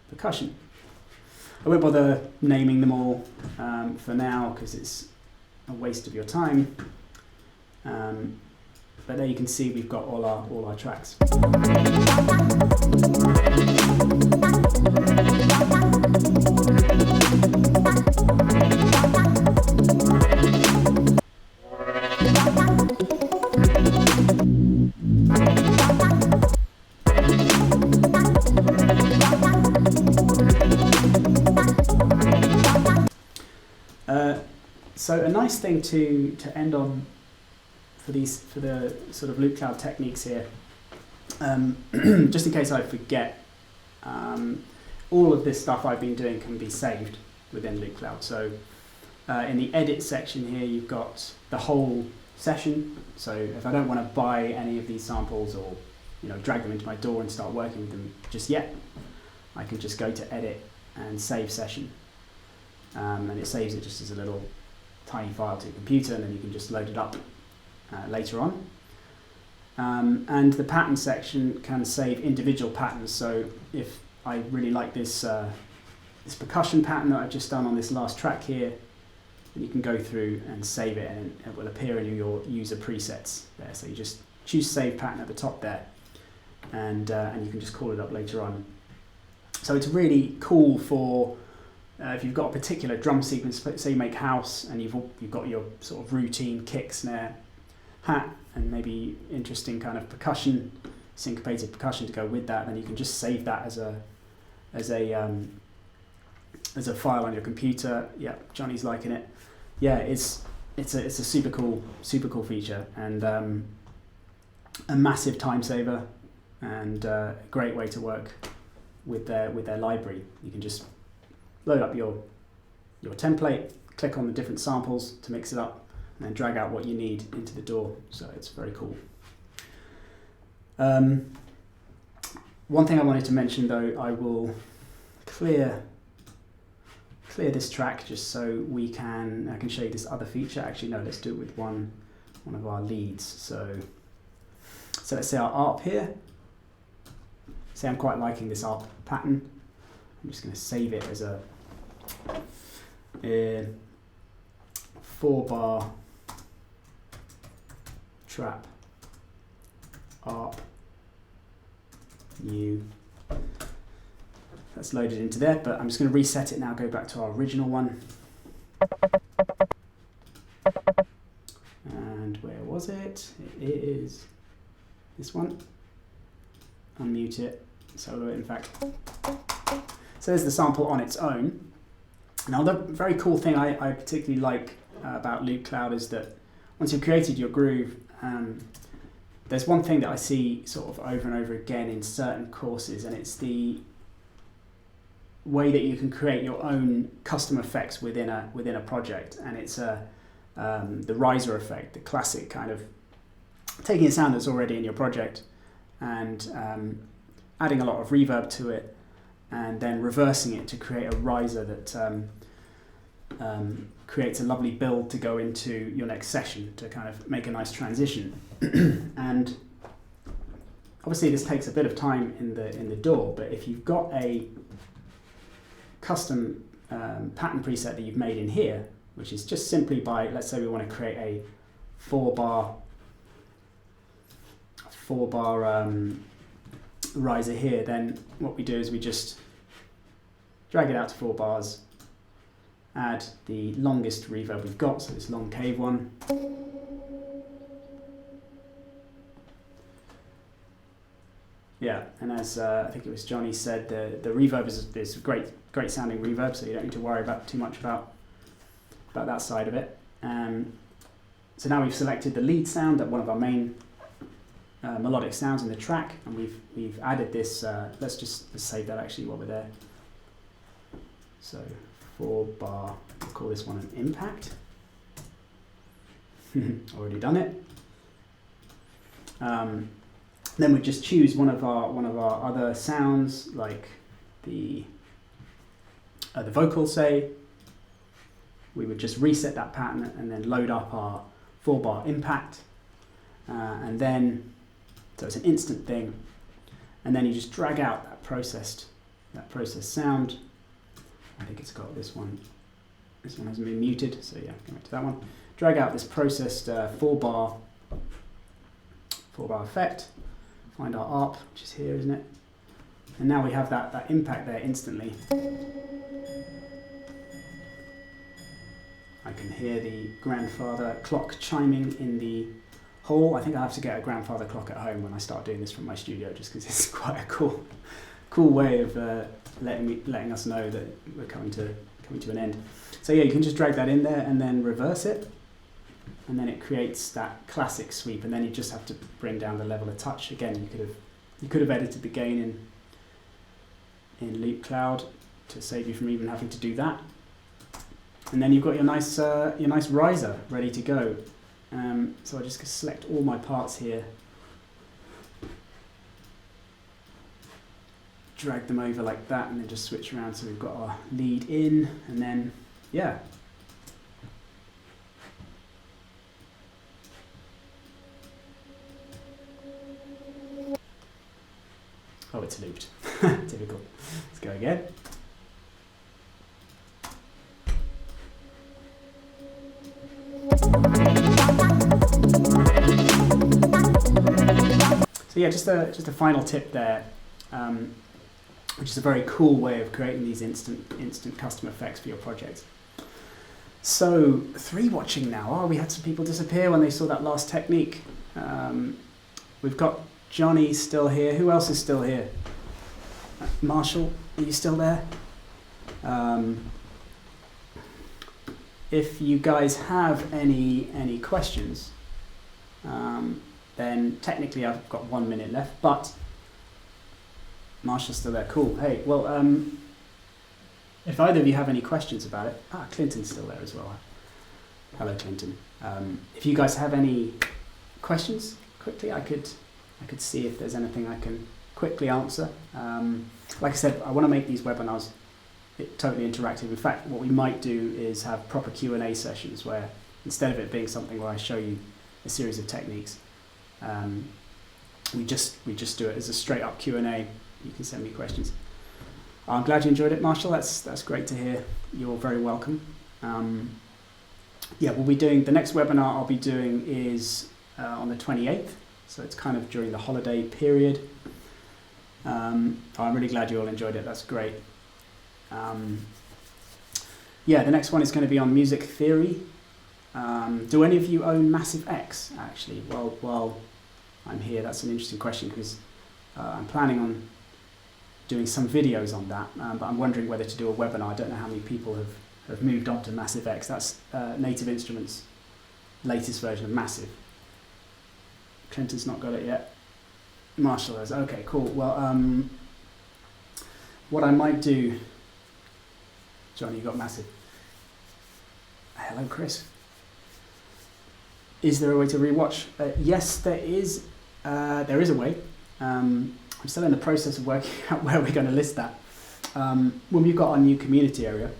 percussion. I won't bother naming them all for now because it's a waste of your time. But there you can see we've got all our tracks. So a nice thing to end on for the sort of Loopcloud techniques here, just in case I forget, all of this stuff I've been doing can be saved within Loopcloud. So in the edit section here, you've got the whole session. So if I don't want to buy any of these samples or drag them into my DAW and start working with them just yet, I can just go to edit and save session, and it saves it just as a little tiny file to your computer, and then you can just load it up later on. And the pattern section can save individual patterns. So if I really like this this percussion pattern that I've just done on this last track here, then you can go through and save it, and it will appear in your user presets there. So you just choose save pattern at the top there, and you can just call it up later on. So it's really cool for if you've got a particular drum sequence. Say you make house and you've got your sort of routine kick, snare, hat, and maybe interesting kind of percussion, syncopated percussion to go with that. Then you can just save that as a file on your computer. Yeah, Johnny's liking it. Yeah, it's a super cool feature, and a massive time saver, and a great way to work with their library. You can just load up your template, click on the different samples to mix it up, and then drag out what you need into the DAW. So it's very cool. One thing I wanted to mention though, I will clear this track just so I can show you this other feature. Actually, no, let's do it with one of our leads. So let's say our ARP here. Say I'm quite liking this ARP pattern. I'm just going to save it as a 4-bar trap ARP new. That's loaded into there, but I'm just going to reset it now, go back to our original one. And where was it? It is this one. Unmute it, solo it in fact. So there's the sample on its own. Now the very cool thing I particularly like about Loopcloud is that once you've created your groove, there's one thing that I see sort of over and over again in certain courses, and it's the way that you can create your own custom effects within a project. And it's the riser effect, the classic kind of taking a sound that's already in your project and adding a lot of reverb to it, and then reversing it to create a riser that creates a lovely build to go into your next session to kind of make a nice transition. And obviously this takes a bit of time in the DAW, but if you've got a custom pattern preset that you've made in here, which is just simply by, let's say we want to create a four bar riser here, then what we do is we just drag it out to 4 bars, add the longest reverb we've got, so this long cave one. Yeah, and as I think it was Johnny said, the reverb is great sounding reverb, so you don't need to worry too much about that side of it. So now we've selected the lead sound, that one of our main melodic sounds in the track, and we've added this. Let's save that actually while we're there. So 4 bar, we'll call this one an impact. Already done it. Then we just choose one of our other sounds, like the vocal, say. We would just reset that pattern and then load up our 4 bar impact, and then so it's an instant thing, and then you just drag out that processed sound. I think it's got this one. This one hasn't been muted, so yeah, go back to that one. Drag out this processed 4 bar effect. Find our ARP, which is here, isn't it? And now we have that impact there instantly. I can hear the grandfather clock chiming in the hall. I think I'll have to get a grandfather clock at home when I start doing this from my studio, just because it's quite a cool way of letting us know that we're coming to an end. So yeah, you can just drag that in there and then reverse it, and then it creates that classic sweep. And then you just have to bring down the level of touch. Again, you could have edited the gain in Loopcloud to save you from even having to do that. And then you've got your nice riser ready to go. So I just select all my parts here, drag them over like that, and then just switch around so we've got our lead in, and then yeah. Oh, it's looped. Typical. Let's go again. So yeah, just a final tip there, which is a very cool way of creating these instant custom effects for your project. So 3 watching now. Oh, we had some people disappear when they saw that last technique. We've got Johnny still here. Who else is still here? Marshall, are you still there? If you guys have any questions, then technically I've got 1 minute left, but Marshall's still there. Cool. Hey, well, if either of you have any questions about it, Clinton's still there as well. Hello, Clinton. If you guys have any questions, quickly, I could see if there's anything I can quickly answer. Like I said, I want to make these webinars totally interactive. In fact, what we might do is have proper Q&A sessions where instead of it being something where I show you a series of techniques, we just do it as a straight up Q&A. You can send me questions. I'm glad you enjoyed it, Marshall. That's great to hear. You're very welcome. Yeah, we'll be doing the next webinar I'll be doing is on the 28th. So it's kind of during the holiday period. I'm really glad you all enjoyed it. That's great. Yeah, the next one is going to be on music theory. Do any of you own Massive X, actually? Well, I'm here. That's an interesting question because I'm planning on doing some videos on that, but I'm wondering whether to do a webinar. I don't know how many people have moved on to Massive X. That's Native Instruments' latest version of Massive. Clinton's not got it yet. Marshall has. Okay, cool. Well, what I might do... Johnny, you got Massive. Hello, Chris. Is there a way to rewatch? Yes, there is. There is a way. I'm still in the process of working out where we're going to list that. When we've got our new community area,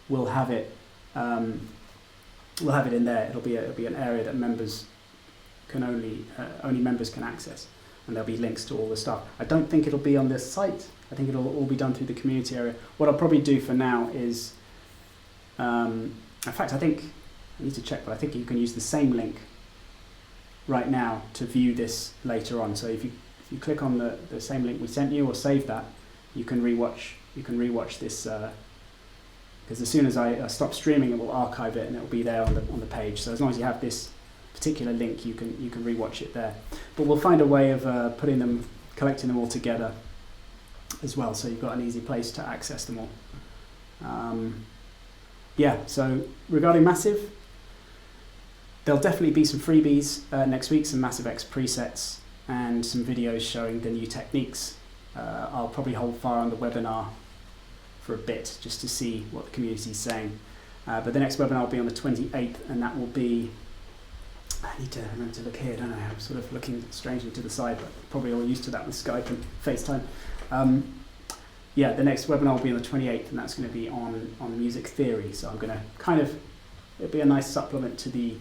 we'll have it we'll have it in there. It'll be an area that members can only members can access, and there'll be links to all the stuff. I don't think it'll be on this site. I think it'll all be done through the community area. What I'll probably do for now is, in fact, I think I need to check, but I think you can use the same link right now to view this later on. So if you click on the same link we sent you, or save that, you can rewatch this, because as soon as I stop streaming, it will archive it and it will be there on the page. So as long as you have this particular link, you can rewatch it there. But we'll find a way of collecting them all together as well, so you've got an easy place to access them all. Yeah, so regarding Massive, there'll definitely be some freebies next week, some Massive X presets and some videos showing the new techniques. I'll probably hold fire on the webinar for a bit just to see what the community is saying. But the next webinar will be on the 28th, and that will be, I need to remember to look here, don't I? I'm sort of looking strangely to the side, but probably all used to that with Skype and FaceTime. Yeah, the next webinar will be on the 28th, and that's going to be on music theory. So I'm going to it'll be a nice supplement to the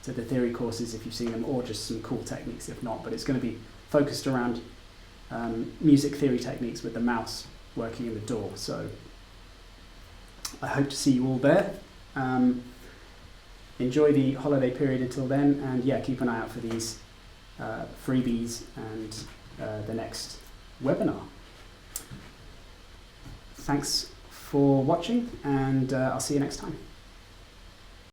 theory courses if you've seen them, or just some cool techniques if not. But it's going to be focused around music theory techniques with the mouse working in the DAW. So I hope to see you all there. Enjoy the holiday period until then, and yeah, keep an eye out for these freebies and the next webinar. Thanks for watching, and I'll see you next time.